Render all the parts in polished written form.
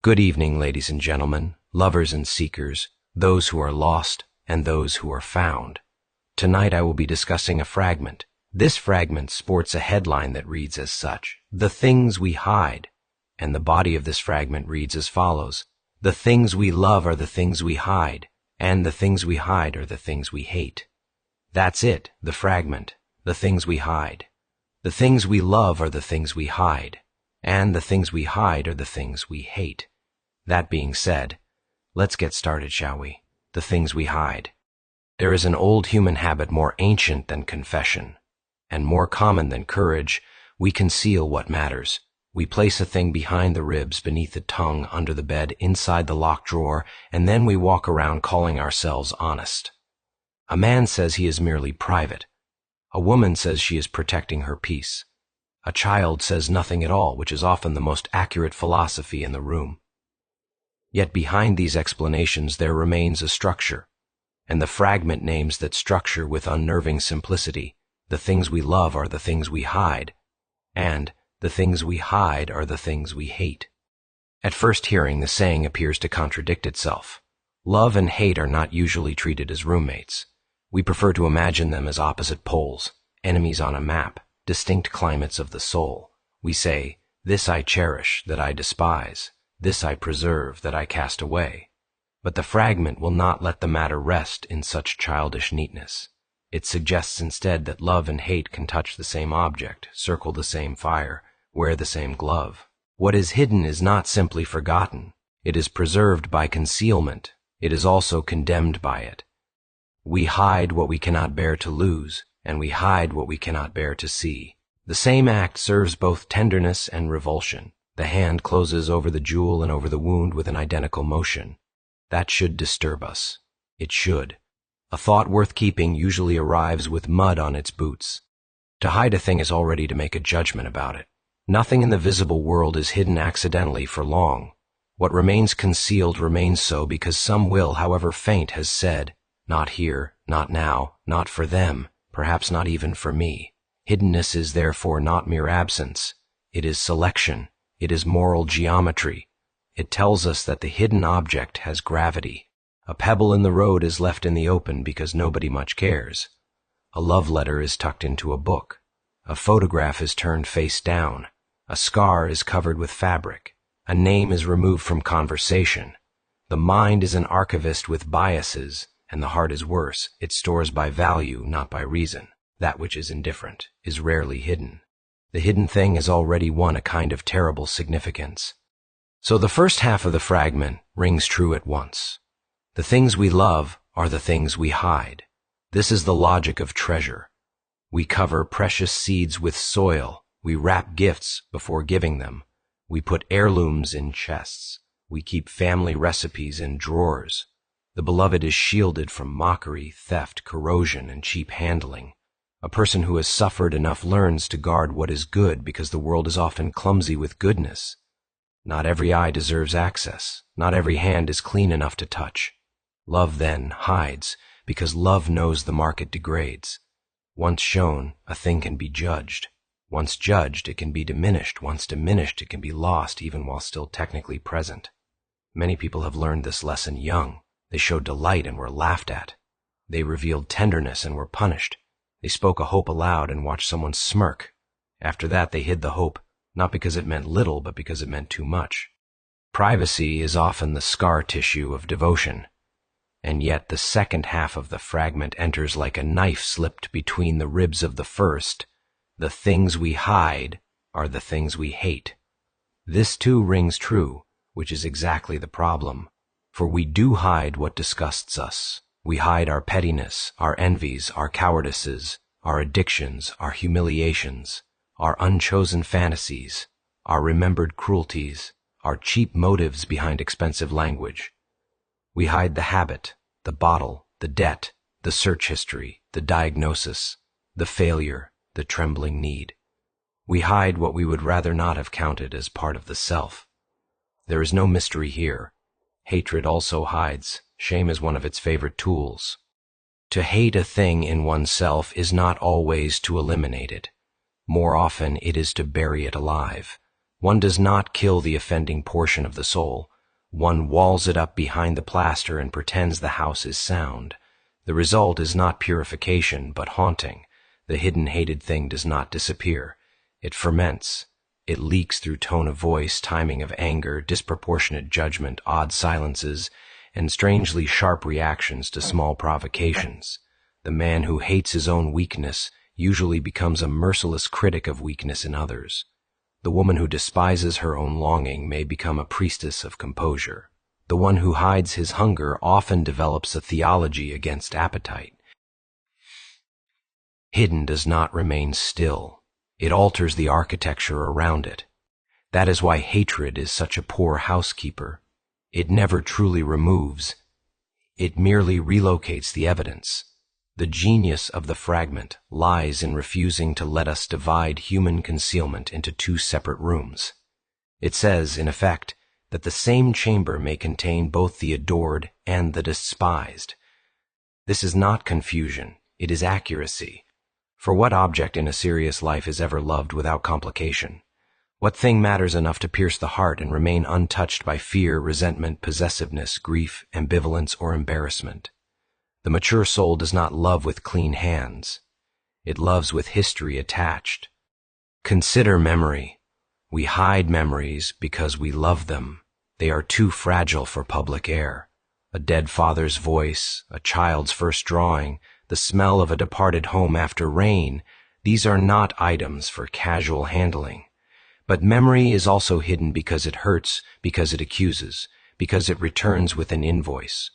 Good evening, ladies and gentlemen, lovers and seekers, those who are lost and those who are found. Tonight I will be discussing a fragment. This fragment sports a headline that reads as such: "The Things We Hide," and the body of this fragment reads as follows: "The things we love are the things we hide, and the things we hide are the things we hate." That's it, the fragment, the things we hide. The things we love are the things we hide, and the things we hide are the things we hate. That being said, let's get started, shall we? The things we hide. There is an old human habit more ancient than confession, and more common than courage. We conceal what matters. We place a thing behind the ribs, beneath the tongue, under the bed, inside the locked drawer, and then we walk around calling ourselves honest. A man says he is merely private. A woman says she is protecting her peace. A child says nothing at all, which is often the most accurate philosophy in the room. Yet behind these explanations there remains a structure, and the fragment names that structure with unnerving simplicity. The things we love are the things we hide, and the things we hide are the things we hate. At first hearing, the saying appears to contradict itself. Love and hate are not usually treated as roommates. We prefer to imagine them as opposite poles, enemies on a map, distinct climates of the soul. We say, "This I cherish, that I despise. This I preserve, that I cast away." But the fragment will not let the matter rest in such childish neatness. It suggests instead that love and hate can touch the same object, circle the same fire, wear the same glove. What is hidden is not simply forgotten. It is preserved by concealment. It is also condemned by it. We hide what we cannot bear to lose, and we hide what we cannot bear to see. The same act serves both tenderness and revulsion. The hand closes over the jewel and over the wound with an identical motion. That should disturb us. It should. A thought worth keeping usually arrives with mud on its boots. To hide a thing is already to make a judgment about it. Nothing in the visible world is hidden accidentally for long. What remains concealed remains so because some will, however faint, has said, "Not here, not now, not for them, perhaps not even for me." Hiddenness is therefore not mere absence. It is selection. It is moral geometry. It tells us that the hidden object has gravity. A pebble in the road is left in the open because nobody much cares. A love letter is tucked into a book. A photograph is turned face down. A scar is covered with fabric. A name is removed from conversation. The mind is an archivist with biases, and the heart is worse. It stores by value, not by reason. That which is indifferent is rarely hidden. The hidden thing has already won a kind of terrible significance. So the first half of the fragment rings true at once. The things we love are the things we hide. This is the logic of treasure. We cover precious seeds with soil. We wrap gifts before giving them. We put heirlooms in chests. We keep family recipes in drawers. The beloved is shielded from mockery, theft, corrosion, and cheap handling. A person who has suffered enough learns to guard what is good because the world is often clumsy with goodness. Not every eye deserves access. Not every hand is clean enough to touch. Love, then, hides because love knows the mark it degrades. Once shown, a thing can be judged. Once judged, it can be diminished. Once diminished, it can be lost even while still technically present. Many people have learned this lesson young. They showed delight and were laughed at. They revealed tenderness and were punished. They spoke a hope aloud and watched someone smirk. After that, they hid the hope, not because it meant little, but because it meant too much. Privacy is often the scar tissue of devotion, and yet the second half of the fragment enters like a knife slipped between the ribs of the first. The things we hide are the things we hate. This too rings true, which is exactly the problem, for we do hide what disgusts us. We hide our pettiness, our envies, our cowardices, our addictions, our humiliations, our unchosen fantasies, our remembered cruelties, our cheap motives behind expensive language. We hide the habit, the bottle, the debt, the search history, the diagnosis, the failure, the trembling need. We hide what we would rather not have counted as part of the self. There is no mystery here. Hatred also hides. Shame is one of its favorite tools. To hate a thing in oneself is not always to eliminate it. More often, it is to bury it alive. One does not kill the offending portion of the soul. One walls it up behind the plaster and pretends the house is sound. The result is not purification, but haunting. The hidden hated thing does not disappear. It ferments. It leaks through tone of voice, timing of anger, disproportionate judgment, odd silences, and strangely sharp reactions to small provocations. The man who hates his own weakness usually becomes a merciless critic of weakness in others. The woman who despises her own longing may become a priestess of composure. The one who hides his hunger often develops a theology against appetite. Hidden does not remain still. It alters the architecture around it. That is why hatred is such a poor housekeeper. It never truly removes. It merely relocates the evidence. The genius of the fragment lies in refusing to let us divide human concealment into two separate rooms. It says, in effect, that the same chamber may contain both the adored and the despised. This is not confusion, it is accuracy. For what object in a serious life is ever loved without complication? What thing matters enough to pierce the heart and remain untouched by fear, resentment, possessiveness, grief, ambivalence, or embarrassment? The mature soul does not love with clean hands. It loves with history attached. Consider memory. We hide memories because we love them. They are too fragile for public air. A dead father's voice, a child's first drawing, the smell of a departed home after rain, these are not items for casual handling. But memory is also hidden because it hurts, because it accuses, because it returns with an invoice.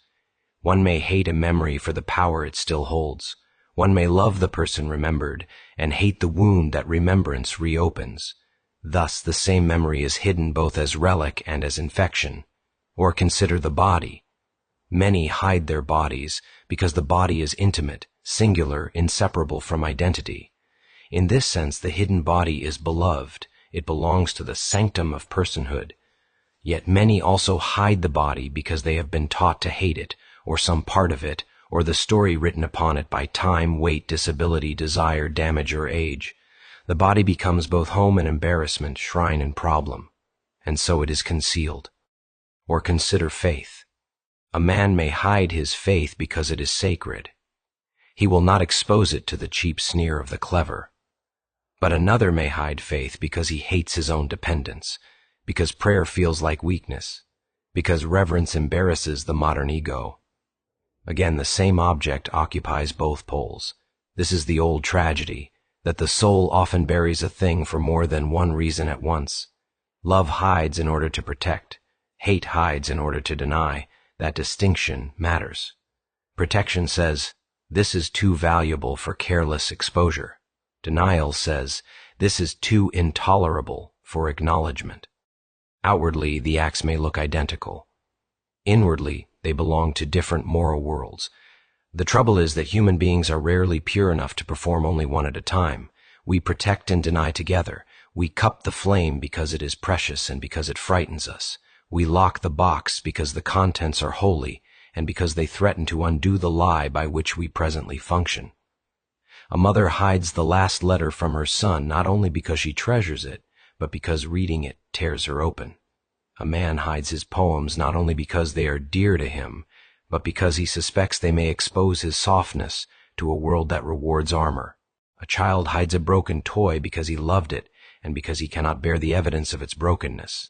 One may hate a memory for the power it still holds. One may love the person remembered and hate the wound that remembrance reopens. Thus, the same memory is hidden both as relic and as infection. Or consider the body. Many hide their bodies because the body is intimate, singular, inseparable from identity. In this sense, the hidden body is beloved. It belongs to the sanctum of personhood. Yet many also hide the body because they have been taught to hate it, or some part of it, or the story written upon it by time, weight, disability, desire, damage, or age. The body becomes both home and embarrassment, shrine and problem, and so it is concealed. Or consider faith. A man may hide his faith because it is sacred. He will not expose it to the cheap sneer of the clever. But another may hide faith because he hates his own dependence, because prayer feels like weakness, because reverence embarrasses the modern ego. Again, the same object occupies both poles. This is the old tragedy, that the soul often buries a thing for more than one reason at once. Love hides in order to protect. Hate hides in order to deny. That distinction matters. Protection says, this is too valuable for careless exposure. Denial says, this is too intolerable for acknowledgement. Outwardly, the acts may look identical. Inwardly, they belong to different moral worlds. The trouble is that human beings are rarely pure enough to perform only one at a time. We protect and deny together. We cup the flame because it is precious and because it frightens us. We lock the box because the contents are holy and because they threaten to undo the lie by which we presently function. A mother hides the last letter from her son not only because she treasures it, but because reading it tears her open. A man hides his poems not only because they are dear to him, but because he suspects they may expose his softness to a world that rewards armor. A child hides a broken toy because he loved it and because he cannot bear the evidence of its brokenness.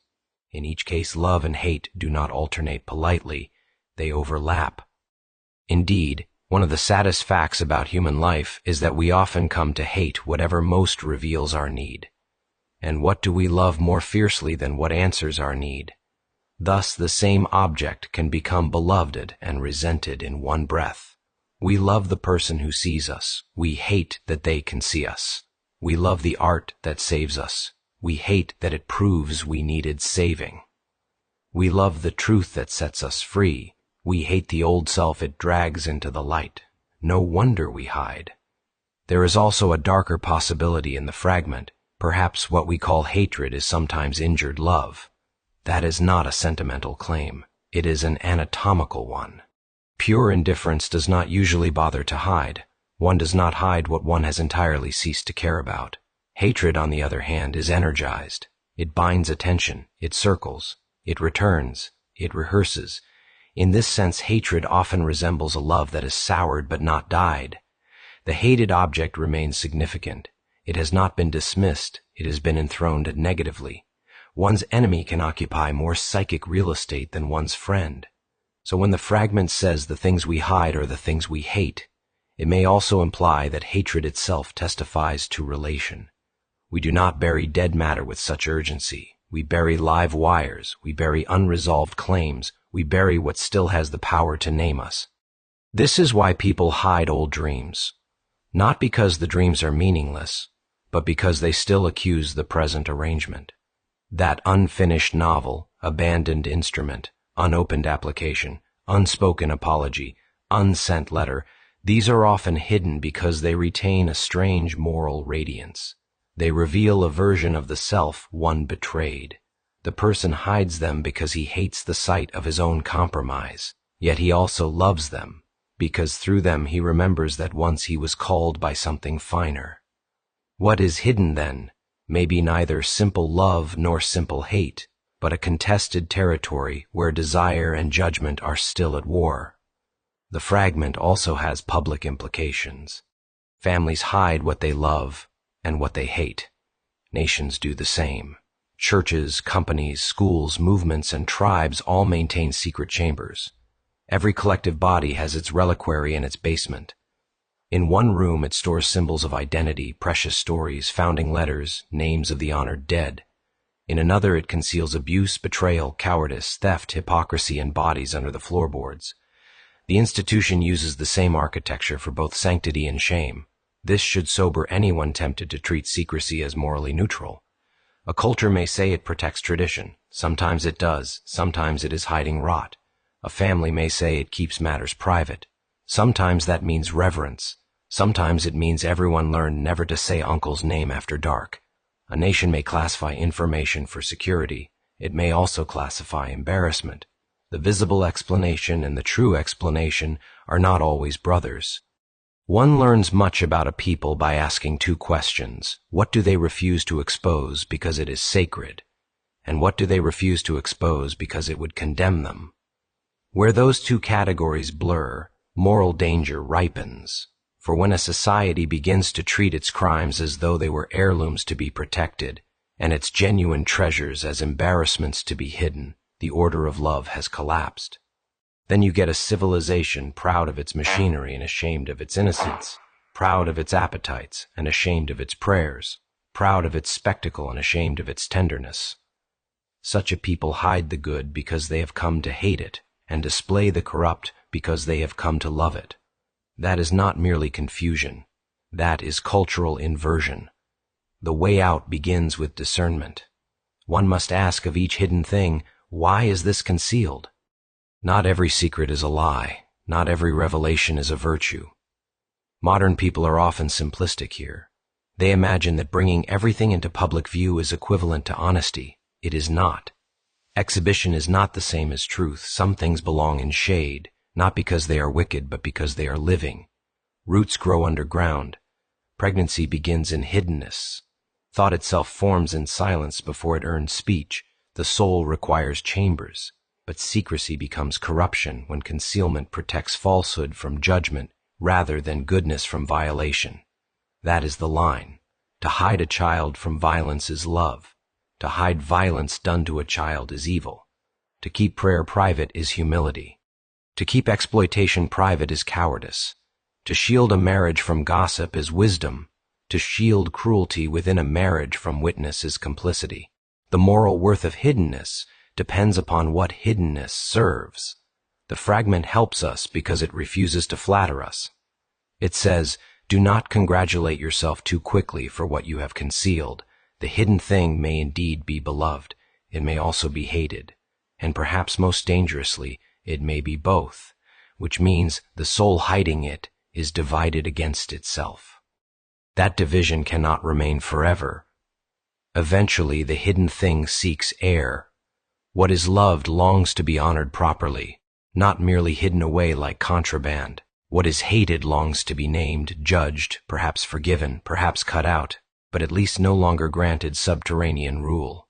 In each case, love and hate do not alternate politely, they overlap. Indeed, one of the saddest facts about human life is that we often come to hate whatever most reveals our need. And what do we love more fiercely than what answers our need? Thus, the same object can become beloved and resented in one breath. We love the person who sees us. We hate that they can see us. We love the art that saves us. We hate that it proves we needed saving. We love the truth that sets us free. We hate the old self it drags into the light. No wonder we hide. There is also a darker possibility in the fragment. Perhaps what we call hatred is sometimes injured love. That is not a sentimental claim. It is an anatomical one. Pure indifference does not usually bother to hide. One does not hide what one has entirely ceased to care about. Hatred, on the other hand, is energized. It binds attention, it circles, it returns, it rehearses. In this sense, hatred often resembles a love that is soured but not died. The hated object remains significant. It has not been dismissed, it has been enthroned negatively. One's enemy can occupy more psychic real estate than one's friend. So when the fragment says the things we hide are the things we hate, it may also imply that hatred itself testifies to relation. We do not bury dead matter with such urgency. We bury live wires, we bury unresolved claims, we bury what still has the power to name us. This is why people hide old dreams. Not because the dreams are meaningless, but because they still accuse the present arrangement. That unfinished novel, abandoned instrument, unopened application, unspoken apology, unsent letter, these are often hidden because they retain a strange moral radiance. They reveal a version of the self one betrayed. The person hides them because he hates the sight of his own compromise, yet he also loves them, because through them he remembers that once he was called by something finer. What is hidden, then, may be neither simple love nor simple hate, but a contested territory where desire and judgment are still at war. The fragment also has public implications. Families hide what they love and what they hate. Nations do the same. Churches, companies, schools, movements, and tribes all maintain secret chambers. Every collective body has its reliquary in its basement. In one room it stores symbols of identity, precious stories, founding letters, names of the honored dead. In another it conceals abuse, betrayal, cowardice, theft, hypocrisy, and bodies under the floorboards. The institution uses the same architecture for both sanctity and shame. This should sober anyone tempted to treat secrecy as morally neutral. A culture may say it protects tradition. Sometimes it does, sometimes it is hiding rot. A family may say it keeps matters private. Sometimes that means reverence. Sometimes it means everyone learned never to say uncle's name after dark. A nation may classify information for security. It may also classify embarrassment. The visible explanation and the true explanation are not always brothers. One learns much about a people by asking two questions. What do they refuse to expose because it is sacred? And what do they refuse to expose because it would condemn them? Where those two categories blur, moral danger ripens. For when a society begins to treat its crimes as though they were heirlooms to be protected, and its genuine treasures as embarrassments to be hidden, the order of love has collapsed. Then you get a civilization proud of its machinery and ashamed of its innocence, proud of its appetites and ashamed of its prayers, proud of its spectacle and ashamed of its tenderness. Such a people hide the good because they have come to hate it, and display the corrupt because they have come to love it. That is not merely confusion. That is cultural inversion. The way out begins with discernment. One must ask of each hidden thing, why is this concealed? Not every secret is a lie. Not every revelation is a virtue. Modern people are often simplistic here. They imagine that bringing everything into public view is equivalent to honesty. It is not. Exhibition is not the same as truth. Some things belong in shade, not because they are wicked, but because they are living. Roots grow underground. Pregnancy begins in hiddenness. Thought itself forms in silence before it earns speech. The soul requires chambers, but secrecy becomes corruption when concealment protects falsehood from judgment rather than goodness from violation. That is the line. To hide a child from violence is love. To hide violence done to a child is evil. To keep prayer private is humility. To keep exploitation private is cowardice. To shield a marriage from gossip is wisdom. To shield cruelty within a marriage from witness is complicity. The moral worth of hiddenness depends upon what hiddenness serves. The fragment helps us because it refuses to flatter us. It says, do not congratulate yourself too quickly for what you have concealed. The hidden thing may indeed be beloved. It may also be hated. And perhaps most dangerously, it may be both, which means the soul hiding it is divided against itself. That division cannot remain forever. Eventually, the hidden thing seeks air. What is loved longs to be honored properly, not merely hidden away like contraband. What is hated longs to be named, judged, perhaps forgiven, perhaps cut out, but at least no longer granted subterranean rule.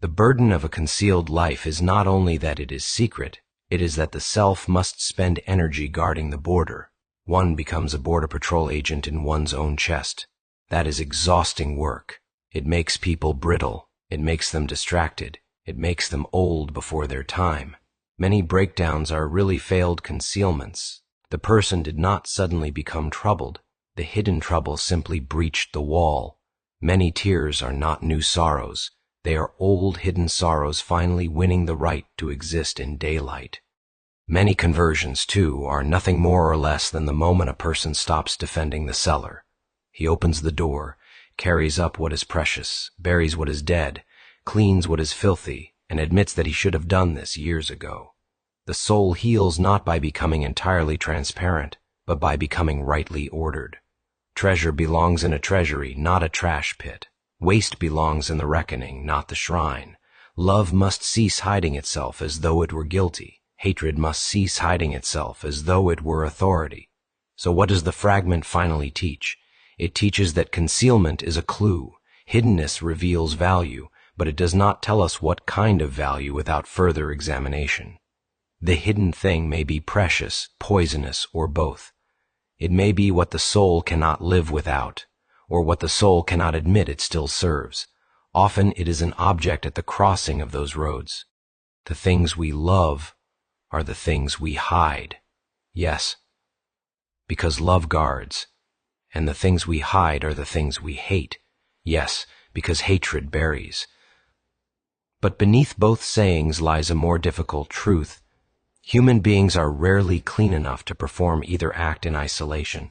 The burden of a concealed life is not only that it is secret, it is that the self must spend energy guarding the border. One becomes a border patrol agent in one's own chest. That is exhausting work. It makes people brittle. It makes them distracted. It makes them old before their time. Many breakdowns are really failed concealments. The person did not suddenly become troubled. The hidden trouble simply breached the wall. Many tears are not new sorrows. They are old hidden sorrows finally winning the right to exist in daylight. Many conversions, too, are nothing more or less than the moment a person stops defending the seller. He opens the door, carries up what is precious, buries what is dead, cleans what is filthy, and admits that he should have done this years ago. The soul heals not by becoming entirely transparent, but by becoming rightly ordered. Treasure belongs in a treasury, not a trash pit. Waste belongs in the reckoning, not the shrine. Love must cease hiding itself as though it were guilty. Hatred must cease hiding itself as though it were authority. So what does the fragment finally teach? It teaches that concealment is a clue. Hiddenness reveals value, but it does not tell us what kind of value without further examination. The hidden thing may be precious, poisonous, or both. It may be what the soul cannot live without, or what the soul cannot admit it still serves. Often it is an object at the crossing of those roads. The things we love are the things we hide. Yes, because love guards. And the things we hide are the things we hate. Yes, because hatred buries. But beneath both sayings lies a more difficult truth. Human beings are rarely clean enough to perform either act in isolation.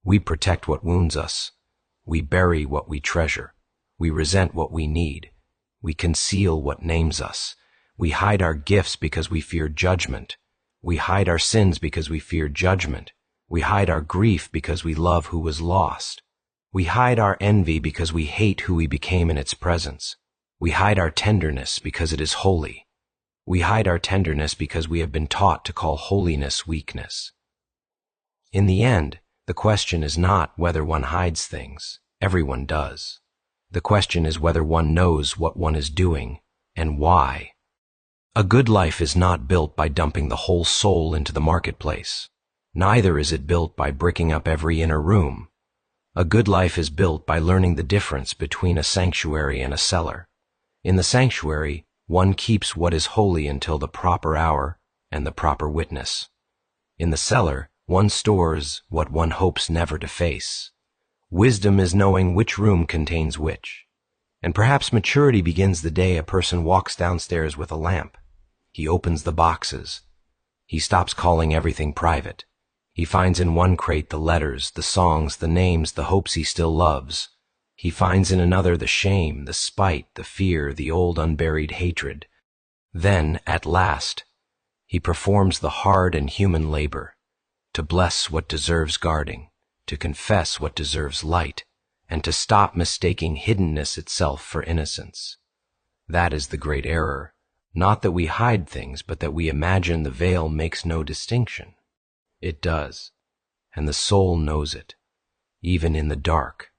We protect what wounds us. We bury what we treasure. We resent what we need. We conceal what names us. We hide our gifts because we fear judgment. We hide our sins because we fear judgment. We hide our grief because we love who was lost. We hide our envy because we hate who we became in its presence. We hide our tenderness because it is holy. We hide our tenderness because we have been taught to call holiness weakness. In the end, the question is not whether one hides things. Everyone does. The question is whether one knows what one is doing and why. A good life is not built by dumping the whole soul into the marketplace. Neither is it built by bricking up every inner room. A good life is built by learning the difference between a sanctuary and a cellar. In the sanctuary, one keeps what is holy until the proper hour and the proper witness. In the cellar, one stores what one hopes never to face. Wisdom is knowing which room contains which. And perhaps maturity begins the day a person walks downstairs with a lamp. He opens the boxes. He stops calling everything private. He finds in one crate the letters, the songs, the names, the hopes he still loves. He finds in another the shame, the spite, the fear, the old unburied hatred. Then, at last, he performs the hard and human labor, to bless what deserves guarding, to confess what deserves light, and to stop mistaking hiddenness itself for innocence. That is the great error, not that we hide things, but that we imagine the veil makes no distinction. It does, and the soul knows it, even in the dark.